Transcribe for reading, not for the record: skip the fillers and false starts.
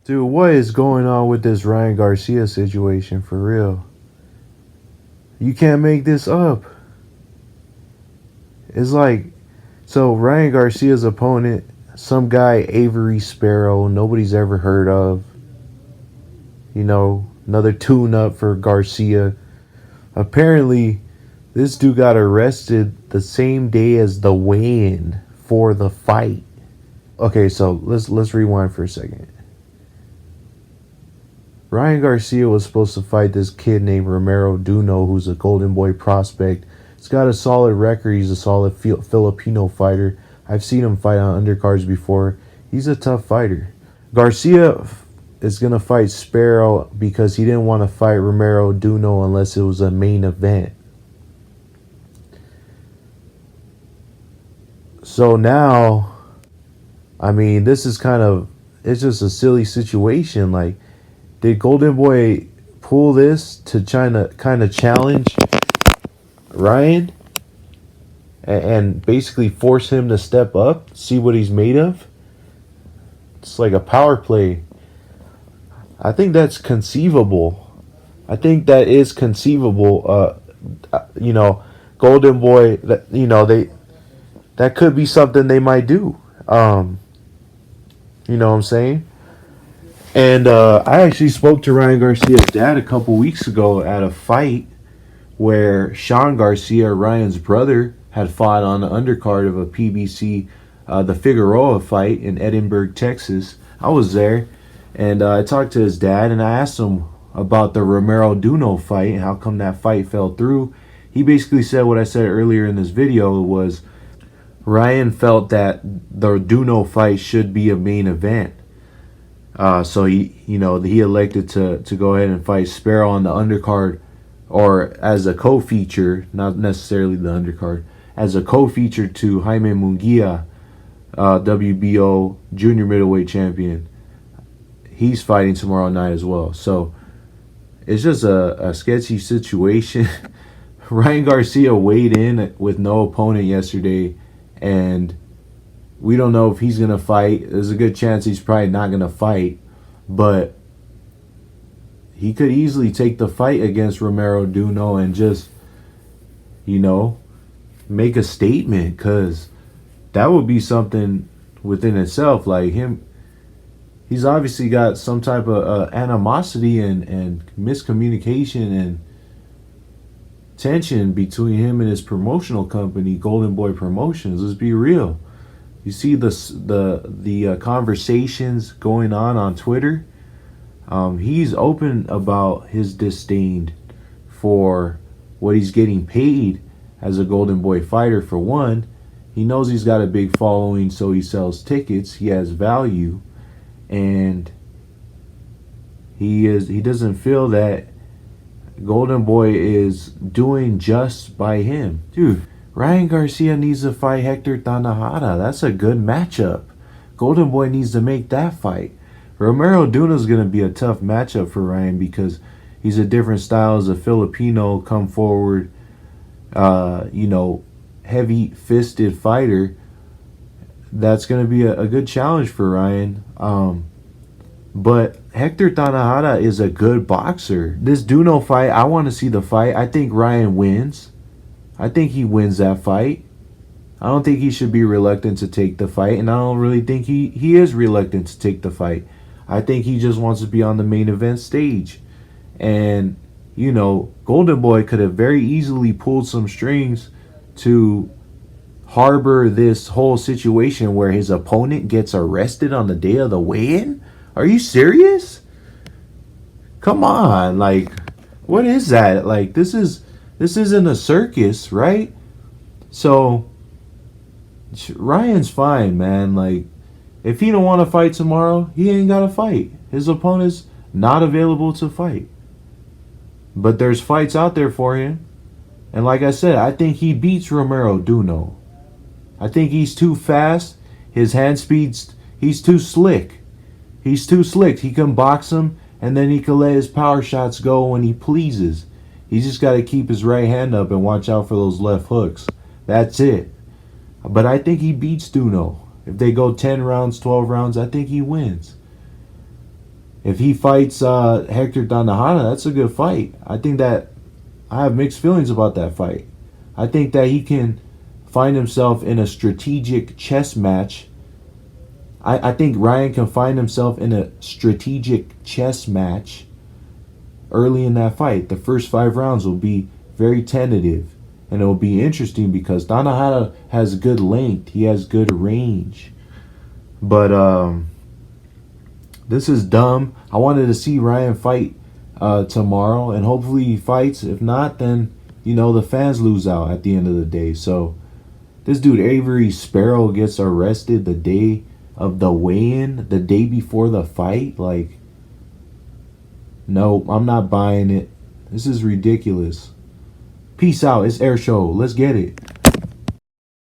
Dude, what is going on with this Ryan Garcia situation for real? You can't make this up. It's like, so Ryan Garcia's opponent, some guy, Avery Sparrow, nobody's ever heard of. You know, another tune up for Garcia. Apparently, this dude got arrested the same day as the weigh-in for the fight. Okay, so let's rewind for a second. Ryan Garcia was supposed to fight this kid named Romero Duno, who's a Golden Boy prospect. He's got a solid record. He's a solid Filipino fighter. I've seen him fight on undercards before. He's a tough fighter. Garcia is going to fight Sparrow because he didn't want to fight Romero Duno unless it was a main event. So now, I mean, this is it's just a silly situation. Like, did Golden Boy pull this to kind of challenge Ryan and basically force him to step up, see what he's made of? It's like a power play. I think that's conceivable. I think that is conceivable. Golden Boy, that could be something they might do. You know what I'm saying? And I actually spoke to Ryan Garcia's dad a couple weeks ago at a fight where Sean Garcia, Ryan's brother, had fought on the undercard of a PBC, the Figueroa fight in Edinburgh, Texas. I was there, and I talked to his dad, and I asked him about the Romero Duno fight and how come that fight fell through. He basically said what I said earlier in this video was Ryan felt that the Duno fight should be a main event. So he elected to go ahead and fight Sparrow on the undercard, or as a co-feature, not necessarily the undercard, as a co-feature to Jaime Munguia, WBO junior middleweight champion. He's fighting tomorrow night as well. So it's just a sketchy situation. Ryan Garcia weighed in with no opponent yesterday, and we don't know if he's going to fight. There's a good chance he's probably not going to fight. But he could easily take the fight against Romero Duno and just, make a statement. Because that would be something within itself. Like he's obviously got some type of animosity and miscommunication and tension between him and his promotional company, Golden Boy Promotions. Let's be real. You see the conversations going on Twitter. He's open about his disdain for what he's getting paid as a Golden Boy fighter. For one, he knows he's got a big following, so he sells tickets. He has value, and he doesn't feel that Golden Boy is doing just by him, dude. Ryan Garcia needs to fight Hector Tanajara. That's a good matchup. Golden Boy needs to make that fight. Romero Duno is going to be a tough matchup for Ryan because he's a different style as a Filipino, come forward, heavy-fisted fighter. That's going to be a good challenge for Ryan. But Hector Tanajara is a good boxer. This Duno fight, I want to see the fight. I think Ryan wins. I think he wins that fight. I don't think he should be reluctant to take the fight, and I don't really think he is reluctant to take the fight. I think he just wants to be on the main event stage. And, Golden Boy could have very easily pulled some strings to harbor this whole situation where his opponent gets arrested on the day of the weigh-in. Are you serious? Come on, like, what is that? Like, this isn't a circus, right? So Ryan's fine, man. Like, if he don't want to fight tomorrow, he ain't got to fight. His opponent's not available to fight. But there's fights out there for him. And like I said, I think he beats Romero Duno. I think he's too fast. His hand speed's, he's too slick. He's too slick. He can box him, and then he can let his power shots go when he pleases. He's just got to keep his right hand up and watch out for those left hooks. That's it. But I think he beats Duno. If they go 10 rounds, 12 rounds, I think he wins. If he fights Hector Tanahana, that's a good fight. I have mixed feelings about that fight. I think that he can find himself in a strategic chess match. I think Ryan can find himself in a strategic chess match early in that fight. The first 5 rounds will be very tentative. And it will be interesting because Tanahara has good length. He has good range. But this is dumb. I wanted to see Ryan fight tomorrow, and hopefully he fights. If not, then the fans lose out at the end of the day. So this dude Avery Sparrow gets arrested the day of the weigh-in, the day before the fight. Like, no, I'm not buying it. This is ridiculous. Peace out. It's Air Show. Let's get it.